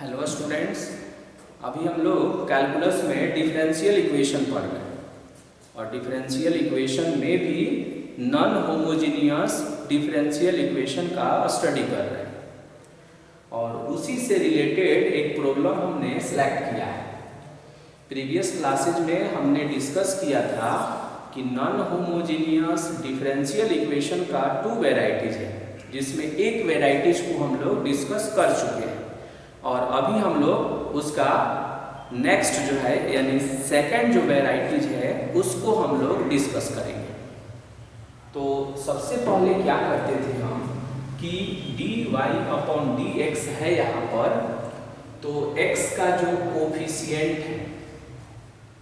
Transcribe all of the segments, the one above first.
Hello students, अभी हम लोग कैलकुलस में डिफरेंशियल इक्वेशन पढ़ रहे हैं और डिफरेंशियल इक्वेशन में भी नॉन होमोजीनियस डिफरेंशियल इक्वेशन का स्टडी कर रहे हैं और उसी से रिलेटेड एक प्रॉब्लम हमने सेलेक्ट किया है। प्रीवियस क्लासेज में हमने डिस्कस किया था कि नॉन होमोजीनियस डिफरेंशियल इक्वेशन का 2 वेराइटीज है, जिसमें एक वेराइटीज को हम लोग डिस्कस कर चुके हैं और अभी हम लोग उसका नेक्स्ट जो है यानी सेकंड जो वेराइटीज है उसको हम लोग डिस्कस करेंगे। तो सबसे पहले क्या करते थे हम कि dy/dx है यहाँ पर, तो x का जो कोफिशिएंट है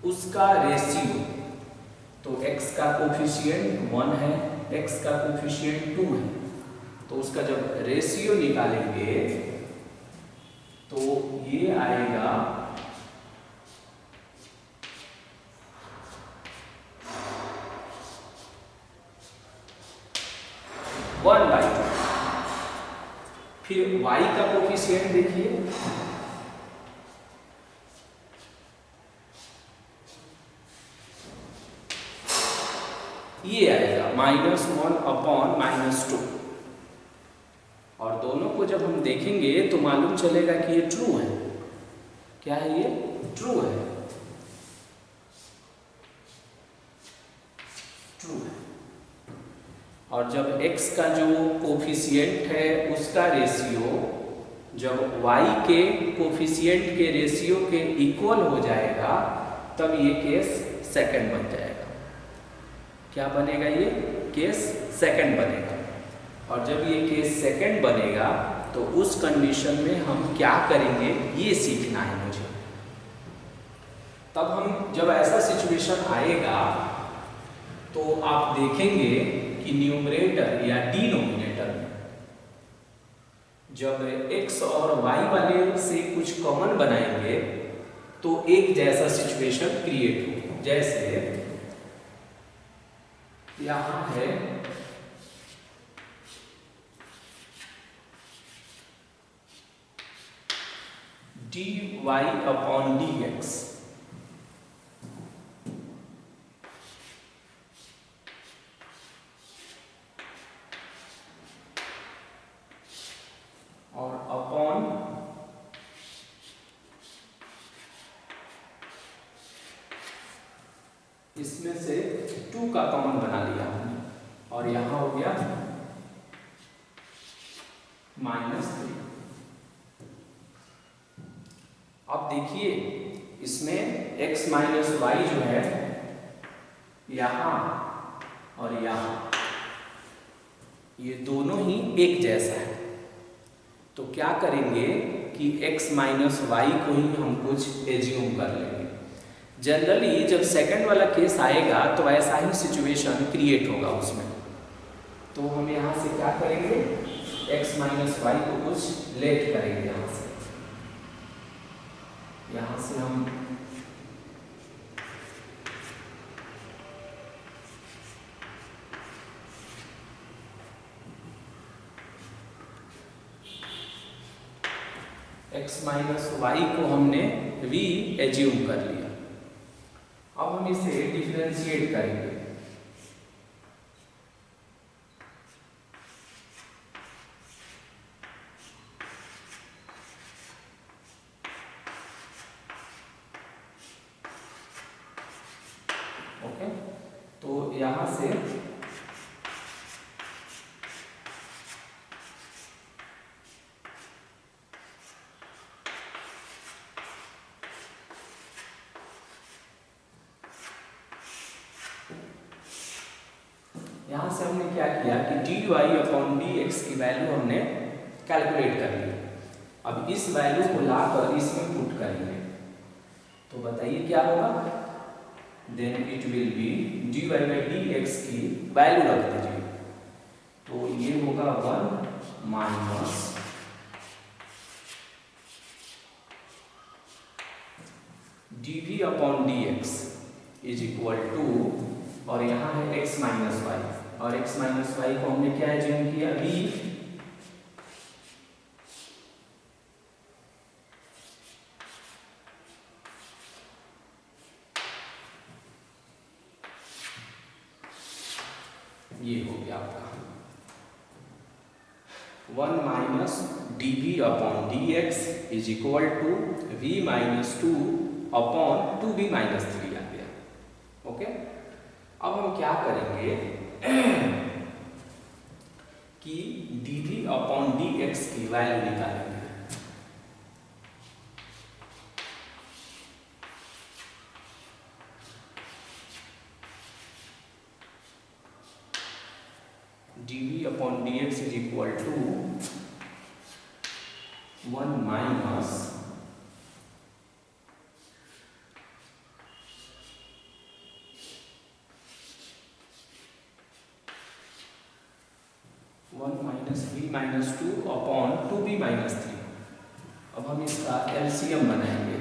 उसका रेशियो, तो x का कोफिशिएंट 1 है, x का कोफिशिएंट 2 है, तो उसका जब रेशियो निकालेंगे तो ये आएगा 1/2। फिर y का कोफिशिएंट देखिए, ये आएगा -1/-2 और दोनों को जब हम देखेंगे तो मालूम चलेगा कि ये ट्रू है। क्या है? ये ट्रू है, ट्रू है। और जब x का जो कोफिशिएंट है उसका रेशियो जब y के कोफिशिएंट के रेशियो के इक्वल हो जाएगा तब ये केस सेकंड बन जाएगा। क्या बनेगा? ये केस सेकंड बनेगा। और जब ये केस सेकंड बनेगा तो उस कंडीशन में हम क्या करेंगे ये सीखना है मुझे। तब हम जब ऐसा सिचुएशन आएगा तो आप देखेंगे कि न्यूमरेटर या डिनोमिनेटर में जब x और y वाले से कुछ कॉमन बनाएंगे तो एक जैसा सिचुएशन क्रिएट हो। जैसे यहां है dy/dx, और अपॉन इसमें से 2 का कॉमन बना लिया हमने और यहां हो गया -3। अब देखिए इसमें x - y जो है यहां और यहां ये दोनों ही एक जैसा है, तो क्या करेंगे कि x - y को ही हम कुछ एज्यूम कर लेंगे। जनरली जब सेकंड वाला केस आएगा तो ऐसा ही सिचुएशन क्रिएट होगा उसमें, तो हम यहाँ से क्या करेंगे x - y को कुछ लेट करेंगे। यहाँ से हम x - y को हमने री एज्यूम कर लिया। अब हम इसे डिफरेंशिएट करेंगे। ओके, तो यहां से हमने क्या किया कि dy/dx की वैल्यू हमने कैलकुलेट कर ली। अब इस वैल्यू को लाकर इसमें पुट करेंगे तो बताइए क्या होगा। Then it will be dy/dx की वैल्यू रख दीजिए, तो ये होगा 1 minus dv/dx is equal to, और यहाँ है x - y और x - y को हमने क्या एज्यूम किया v गया आपका 1 minus D V upon D X is equal to V minus 2 upon 2v minus 3 आ गया। ओके, अब हम क्या करेंगे कि dv अपॉन dx की वैल्यू निकालेंगे। dv upon dx is equal to 1 minus v minus 2 upon 2b minus 3। अब हम इसका एलसीएम बनाएंगे।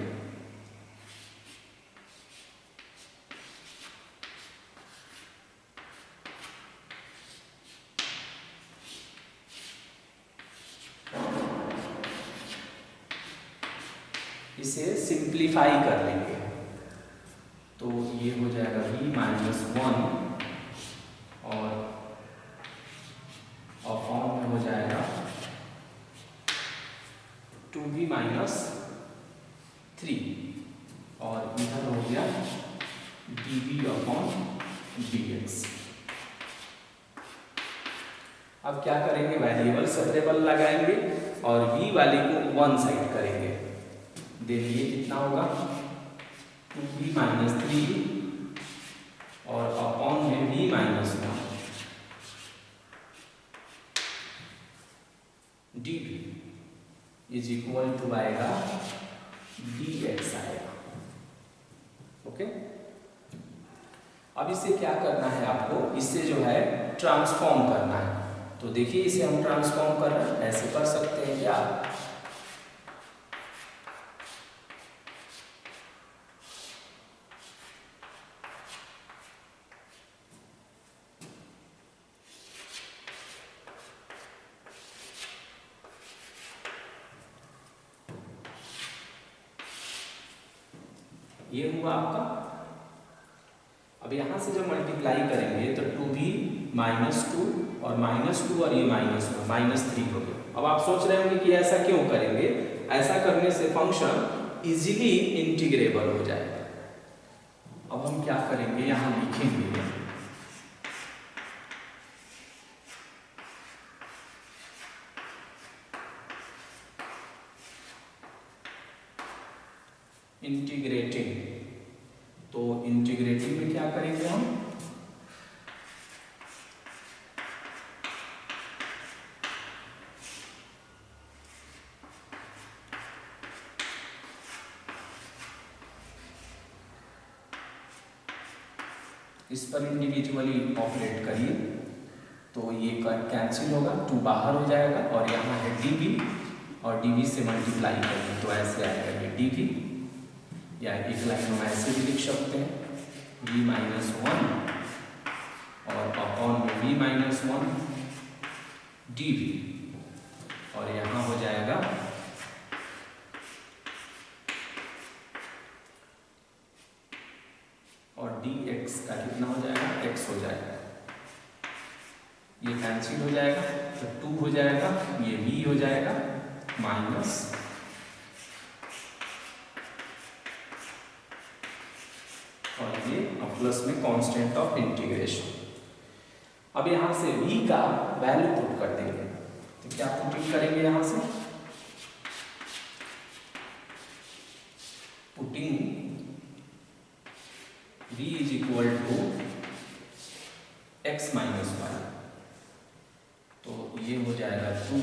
इसे सिंप्लीफाई कर लेंगे तो ये हो जाएगा v माइनस 1 और अपॉन में हो जाएगा 2v माइनस 3 और इधर हो गया dv अपॉन dx। अब क्या करेंगे, वेरिएबल सेपरेबल लगाएंगे और v वाले को वन साइड करेंगे। देखिए कितना होगा 2v माइनस 3 और अपॉन में v minus 1 dv is equal to आएगा dx आएगा। ओके, अब इसे क्या करना है आपको, इससे जो है ट्रांसफॉर्म करना है। तो देखिए इसे हम ट्रांसफॉर्म कर रहे हैं, ऐसे कर सकते हैं क्या, ये हुआ आपका। अब यहां से जब मल्टीप्लाई करेंगे तो 2v माइनस 2 और माइनस 2 और ये माइनस 1 माइनस 3 हो गया। अब आप सोच रहे होंगे कि ऐसा क्यों करेंगे, ऐसा करने से फंक्शन इजीली इंटीग्रेबल हो जाएगा। अब हम क्या करेंगे, यहां लिखेंगे इंटीग्रेटिंग। तो इंटीग्रेटिंग में क्या करेंगे हम, इस पर इंडिविजुअली ऑपरेट करिए तो ये कैंसिल होगा, 2 बाहर हो जाएगा और यहाँ है dv और dv से मल्टीप्लाई करेंगे तो ऐसे आएगा ये dv, या एक लाइन हम ऐसे भी लिख सकते हैं v माइनस 1 और अपॉन में v माइनस 1 dv और यहाँ हो जाएगा और dx का कितना हो जाएगा, x हो जाएगा, ये कैंसिल हो जाएगा तो 2 हो जाएगा, ये v हो जाएगा माइनस और ये प्लस में कांस्टेंट ऑफ इंटीग्रेशन। अब यहां से v का वैल्यू पुट कर देंगे तो क्या पुटिंग करेंगे, यहां से putting v is equal to x minus 1, तो ये हो जाएगा 2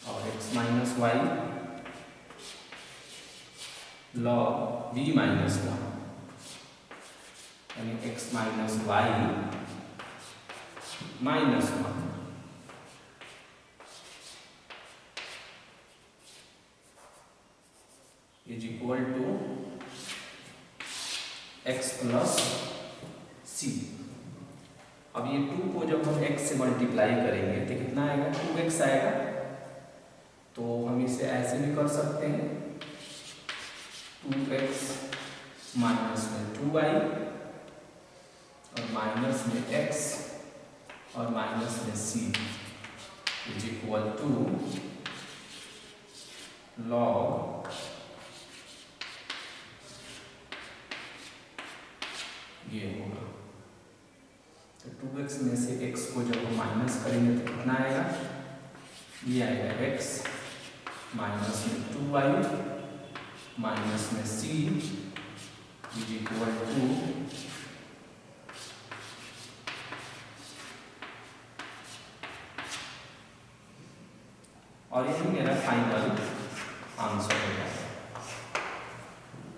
और x minus Y log v minus 1 यानी x minus Y minus 1 is equal to x plus c। अब ये 2 को जब हम x से मल्टीप्लाई करेंगे तो कितना आएगा, 2x आएगा। तो हम इसे ऐसे भी कर सकते हैं 2x माइनस में 2y और माइनस में x और माइनस में c is equal to log ये होगा। तो 2x में से x को जब हम माइनस करेंगे तो कितना आएगा, ये आएगा x माइनस में 2y माइनस में c इज इक्वल टू और यही मेरा फाइनल आंसर हो जाएगा।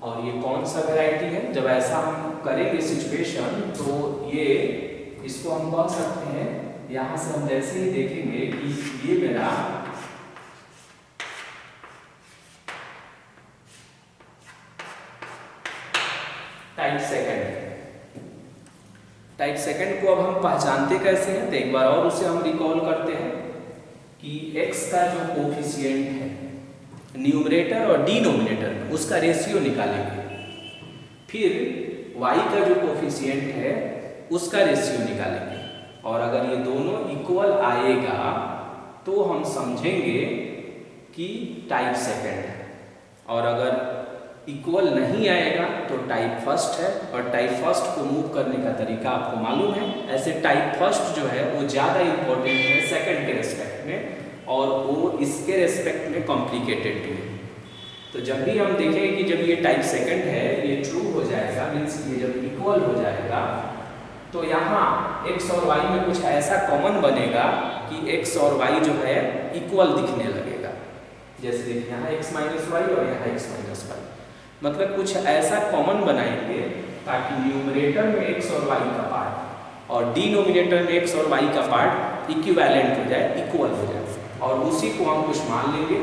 और ये कौन सा वैरायटी है, जब ऐसा हम करेंगे सिचुएशन तो ये इसको हम कह सकते हैं, यहां से हम जैसे ही देखेंगे कि ये मेरा टाइप सेकंड है। टाइप सेकंड को अब हम पहचानते कैसे हैं, तो एक बार और उसे हम रिकॉल करते हैं कि x का जो कोफिशिएंट है न्यूमरेटर और डिनोमिनेटर में उसका रेशियो निकालेंगे, फिर y का जो कोफिशिएंट है उसका रेशियो निकालेंगे, और अगर ये दोनों इक्वल आएगा तो हम समझेंगे कि टाइप सेकंड है, और अगर इक्वल नहीं आएगा तो टाइप फर्स्ट है। और टाइप फर्स्ट को मूव करने का तरीका आपको मालूम है, ऐसे टाइप फर्स्ट जो है वो ज़्यादा इम्पोर्टेंट है सेकंड के रेस्पेक्ट में, और वो इसके रेस्पेक्ट में कॉम्प्लिकेटेड भी है। तो जब भी हम देखेंगे कि जब ये टाइप सेकंड है ये ट्रू हो जाएगा, मीन्स ये जब इक्वल हो जाएगा तो यहाँ x और y में कुछ ऐसा कॉमन बनेगा कि x और y जो है इक्वल दिखने लगेगा। जैसे देखिए यहाँ x माइनस वाई और यहाँ x माइनस वाई, मतलब कुछ ऐसा कॉमन बनाएंगे ताकि न्यूमरेटर में x और y का पार्ट और डिनोमिनेटर में x और y का पार्ट इक्विवेलेंट हो जाए, इक्वल हो जाए, और उसी को हम कुछ मान लेंगे।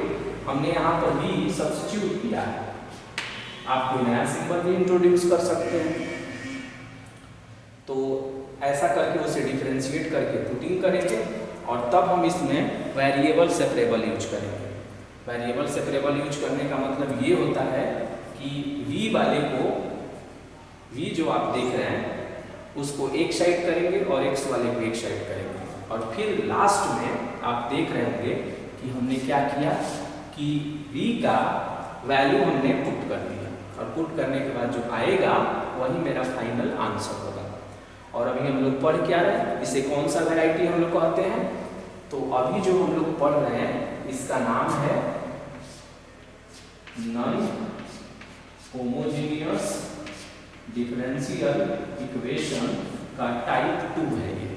हमने यहाँ पर भी सब्स्टिट्यूट किया है, आप कोई नया सिंबल भी इंट्रोड्यूस कर सकते हैं। तो ऐसा करके उसे डिफरेंशिएट करके पुटिंग करेंगे, और तब हम इसमें वेरिएबल सेपरेबल यूज करेंगे। वेरिएबल सेपरेबल यूज करने का मतलब ये होता है कि v वाले को, v जो आप देख रहे हैं उसको एक साइड करेंगे और x वाले को एक साइड करेंगे, और फिर लास्ट में आप देख रहे होंगे कि हमने क्या किया कि v का वैल्यू हमने पुट कर दिया, और पुट करने के बाद जो आएगा वही मेरा फाइनल आंसर होगा। और अभी हम लोग पढ़ क्या रहे हैं, इसे कौन सा वैरायटी हम लोग कहते हैं, तो अभी जो हम लोग पढ़ रहे हैं इसका नाम है नॉन होमोजेनियस डिफरेंशियल इक्वेशन का टाइप 2 है। ये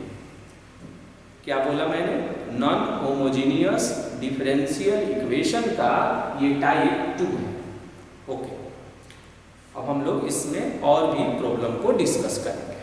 क्या बोला मैंने, नॉन होमोजेनियस डिफरेंशियल इक्वेशन का ये टाइप 2 है। ओके, अब हम लोग इसमें और भी प्रॉब्लम को डिस्कस करेंगे।